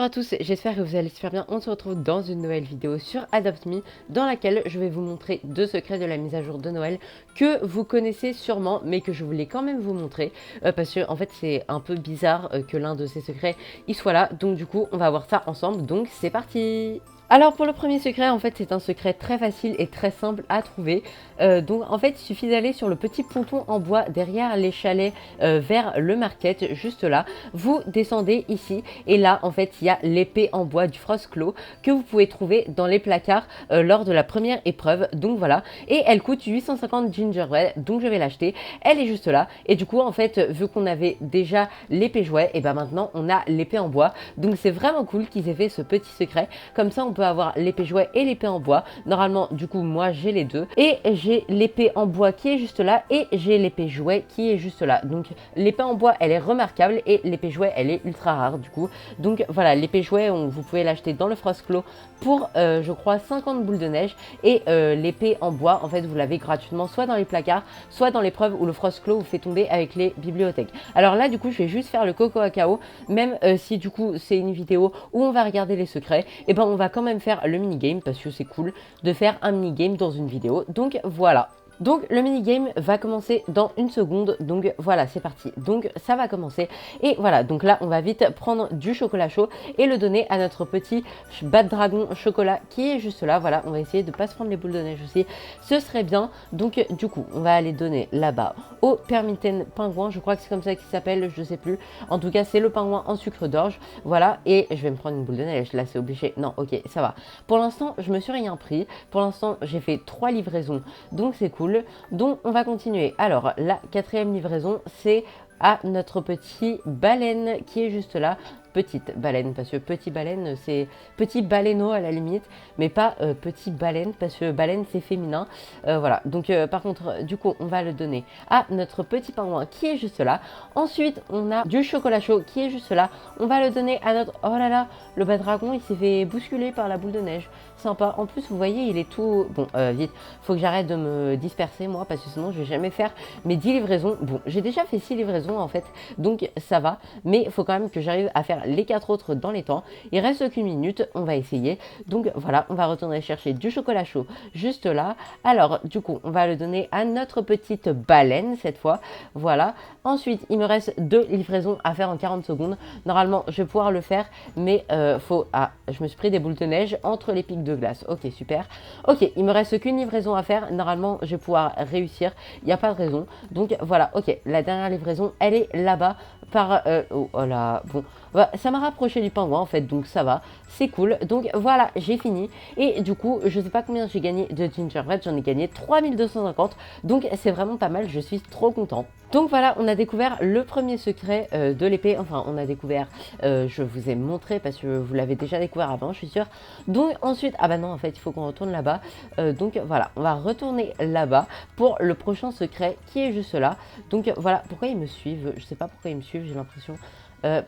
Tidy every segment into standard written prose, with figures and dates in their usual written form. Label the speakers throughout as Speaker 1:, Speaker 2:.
Speaker 1: à tous, j'espère que vous allez super bien. On se retrouve dans une nouvelle vidéo sur Adopt Me dans laquelle je vais vous montrer 2 secrets de la mise à jour de Noël que vous connaissez sûrement mais que je voulais quand même vous montrer parce que en fait c'est un peu bizarre que l'un de ces secrets il soit là. Donc du coup on va voir ça ensemble, donc c'est parti. Alors pour le premier secret, en fait c'est un secret très facile et très simple à trouver. Donc en fait il suffit d'aller sur le petit ponton en bois derrière les chalets vers le market, juste là. Vous descendez ici et là en fait il y a l'épée en bois du Frostclaw que vous pouvez trouver dans les placards lors de la première épreuve. Donc voilà, et elle coûte 850 gingerbread, donc je vais l'acheter. Elle est juste là et du coup en fait vu qu'on avait déjà l'épée jouet, et ben maintenant on a l'épée en bois. Donc c'est vraiment cool qu'ils aient fait ce petit secret, comme ça on peut avoir l'épée jouet et l'épée en bois. Normalement du coup moi j'ai les deux et j'ai l'épée en bois qui est juste là et j'ai l'épée jouet qui est juste là. Donc l'épée en bois elle est remarquable et l'épée jouet elle est ultra rare du coup. Donc voilà, l'épée jouet vous pouvez l'acheter dans le Frostclaw pour je crois 50 boules de neige et l'épée en bois en fait vous l'avez gratuitement soit dans les placards soit dans l'épreuve où le Frostclaw vous fait tomber avec les bibliothèques. Alors là du coup je vais juste faire le coco à chaos, même si du coup c'est une vidéo où on va regarder les secrets, et ben on va quand même faire le minigame parce que c'est cool de faire un minigame dans une vidéo. Donc voilà. Donc le minigame va commencer dans une seconde, donc voilà c'est parti, donc ça va commencer et voilà, donc là on va vite prendre du chocolat chaud et le donner à notre petit Bad Dragon chocolat qui est juste là. Voilà, on va essayer de pas se prendre les boules de neige aussi, ce serait bien. Donc du coup on va aller donner là-bas au Permitten pingouin, je crois que c'est comme ça qu'il s'appelle, je sais plus, en tout cas c'est le pingouin en sucre d'orge. Voilà, et je vais me prendre une boule de neige, là c'est obligé, non ok ça va. Pour l'instant je me suis rien pris, pour l'instant j'ai fait 3 livraisons, donc c'est cool. Donc on va continuer. Alors la 4e livraison c'est à notre petit baleine qui est juste là. Petite baleine, parce que petit baleine c'est petit baleineau à la limite, mais pas petit baleine parce que baleine c'est féminin. Voilà, donc par contre du coup on va le donner à notre petit pingouin qui est juste là. Ensuite on a du chocolat chaud qui est juste là, on va le donner à notre, oh là là, le bas dragon il s'est fait bousculer par la boule de neige, sympa. En plus vous voyez il est tout, bon vite, faut que j'arrête de me disperser moi parce que sinon je vais jamais faire mes 10 livraisons. Bon j'ai déjà fait 6 livraisons en fait, donc ça va, mais il faut quand même que j'arrive à faire les 4 autres dans les temps. Il reste qu'une minute, on va essayer. Donc voilà, on va retourner chercher du chocolat chaud juste là. Alors du coup on va le donner à notre petite baleine cette fois. Voilà, ensuite il me reste 2 livraisons à faire en 40 secondes. Normalement je vais pouvoir le faire, mais je me suis pris des boules de neige entre les pics de glace. Ok super, ok il me reste qu'une livraison à faire. Normalement je vais pouvoir réussir, il n'y a pas de raison. Donc voilà, ok, la dernière livraison elle est là-bas par oh là, bon bah, ça m'a rapproché du pingouin en fait, donc ça va, c'est cool. Donc voilà, j'ai fini et du coup je sais pas combien j'ai gagné de gingerbread, j'en ai gagné 3250, donc c'est vraiment pas mal, je suis trop content. Donc voilà, on a découvert le premier secret de l'épée, enfin on a découvert, je vous ai montré parce que vous l'avez déjà découvert avant je suis sûre. Donc ensuite, ah bah non en fait il faut qu'on retourne là-bas, donc voilà, on va retourner là-bas pour le prochain secret qui est juste là. Donc voilà, pourquoi ils me suivent, je sais pas pourquoi ils me suivent, j'ai l'impression.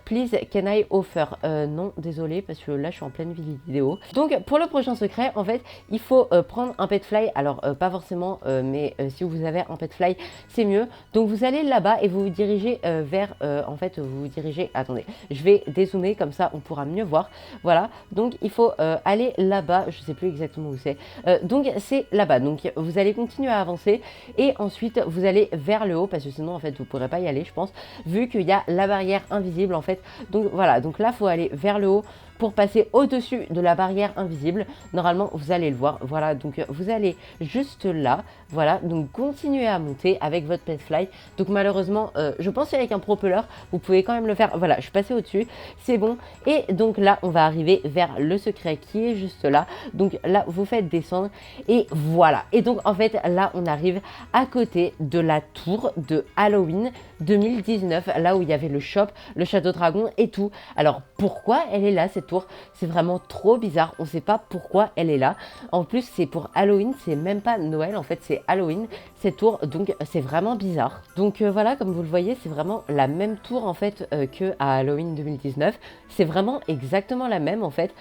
Speaker 1: Please can I offer, non désolé parce que là je suis en pleine vidéo. Donc pour le prochain secret en fait il faut prendre un pet fly, alors pas forcément mais si vous avez un pet fly c'est mieux. Donc vous allez là-bas et vous vous dirigez vers en fait vous vous dirigez, attendez je vais dézoomer comme ça on pourra mieux voir. Voilà, donc il faut aller là-bas, je sais plus exactement où c'est, donc c'est là-bas. Donc vous allez continuer à avancer et ensuite vous allez vers le haut parce que sinon en fait vous pourrez pas y aller je pense, vu qu'il y a la barrière invisible en fait. Donc voilà, donc là faut aller vers le haut pour passer au-dessus de la barrière invisible. Normalement vous allez le voir. Voilà, donc vous allez juste là. Voilà, donc continuez à monter avec votre pet fly. Donc malheureusement je pense qu'avec un propeller vous pouvez quand même le faire. Voilà, je suis passée au-dessus, c'est bon. Et donc là on va arriver vers le secret qui est juste là. Donc là vous faites descendre et voilà. Et donc en fait là on arrive à côté de la tour de Halloween 2019, là où il y avait le shop, le château dragon et tout. Alors pourquoi elle est là cette tour? C'est vraiment trop bizarre, on sait pas pourquoi elle est là. En plus c'est pour Halloween, c'est même pas Noël en fait, c'est Halloween cette tour, donc c'est vraiment bizarre. Donc voilà, comme vous le voyez c'est vraiment la même tour en fait que à Halloween 2019. C'est vraiment exactement la même en fait.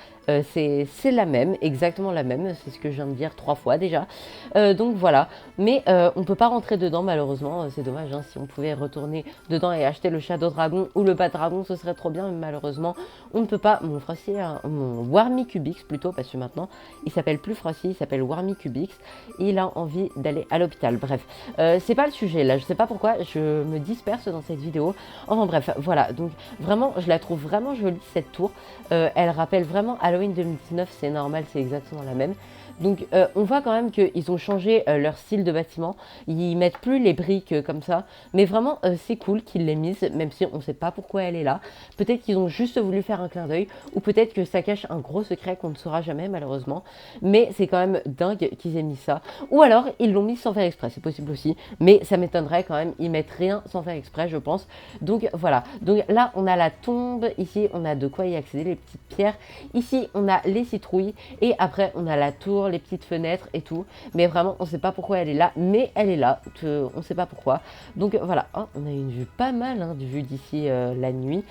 Speaker 1: C'est la même, exactement la même, c'est ce que je viens de dire 3 fois déjà. Donc voilà, mais on peut pas rentrer dedans malheureusement, c'est dommage, hein, si on pouvait retourner dedans et acheter le Shadow Dragon ou le Bad Dragon ce serait trop bien, mais malheureusement on ne peut pas. Mon frère mon Warmy Cubix plutôt, parce que maintenant il s'appelle plus Frosty, il s'appelle Warmy Cubix, et il a envie d'aller à l'hôpital. Bref, c'est pas le sujet là, je sais pas pourquoi je me disperse dans cette vidéo. Enfin bref, voilà, donc vraiment je la trouve vraiment jolie cette tour. Elle rappelle vraiment Halloween 2019, c'est normal, c'est exactement la même. Donc on voit quand même qu'ils ont changé leur style de bâtiment. Ils mettent plus les briques comme ça. Mais vraiment c'est cool qu'ils l'aient mise, même si on ne sait pas pourquoi elle est là. Peut-être qu'ils ont juste voulu faire un clin d'œil. Ou peut-être que ça cache un gros secret qu'on ne saura jamais malheureusement. Mais c'est quand même dingue qu'ils aient mis ça. Ou alors ils l'ont mis sans faire exprès, c'est possible aussi. Mais ça m'étonnerait quand même, ils mettent rien sans faire exprès je pense. Donc voilà. Donc là on a la tombe. Ici on a de quoi y accéder, les petites pierres. Ici on a les citrouilles. Et après on a la tour, les petites fenêtres et tout, mais vraiment on sait pas pourquoi elle est là, mais elle est là, on sait pas pourquoi. Donc voilà, oh, on a une vue pas mal hein, de vue d'ici la nuit,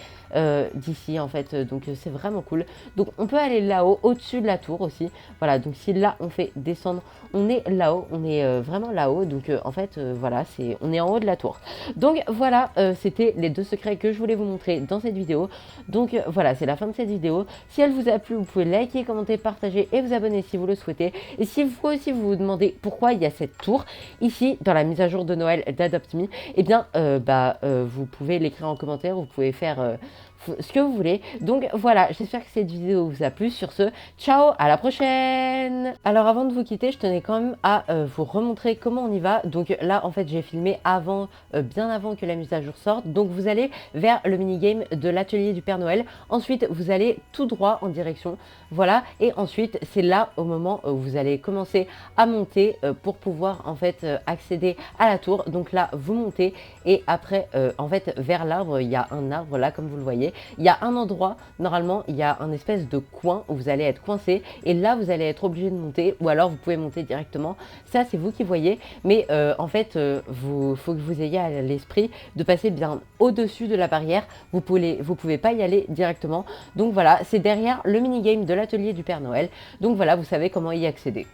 Speaker 1: d'ici en fait, donc c'est vraiment cool. Donc on peut aller là-haut, au-dessus de la tour aussi, voilà, donc si là on fait descendre, on est là-haut, on est vraiment là-haut, donc en fait voilà, on est en haut de la tour. Donc voilà, c'était les 2 secrets que je voulais vous montrer dans cette vidéo. Donc voilà, c'est la fin de cette vidéo. Si elle vous a plu, vous pouvez liker, commenter, partager et vous abonner si vous le souhaitez. Et si vous aussi vous vous demandez pourquoi il y a cette tour ici dans la mise à jour de Noël d'Adopt Me, eh bien vous pouvez l'écrire en commentaire, vous pouvez faire ce que vous voulez. Donc voilà, j'espère que cette vidéo vous a plu. Sur ce, ciao, à la prochaine. Alors avant de vous quitter, je tenais quand même à vous remontrer comment on y va. Donc là en fait j'ai filmé avant, bien avant que la mise à jour sorte. Donc vous allez vers le minigame de l'atelier du Père Noël. Ensuite vous allez tout droit en direction, voilà, et ensuite c'est là au moment où vous allez commencer à monter pour pouvoir en fait accéder à la tour. Donc là vous montez et après en fait vers l'arbre, il y a un arbre là comme vous le voyez. Il y a un endroit, normalement, il y a un espèce de coin où vous allez être coincé et là, vous allez être obligé de monter ou alors vous pouvez monter directement. Ça, c'est vous qui voyez, mais en fait, faut que vous ayez à l'esprit de passer bien au-dessus de la barrière. Vous pouvez pas y aller directement. Donc voilà, c'est derrière le minigame de l'atelier du Père Noël. Donc voilà, vous savez comment y accéder.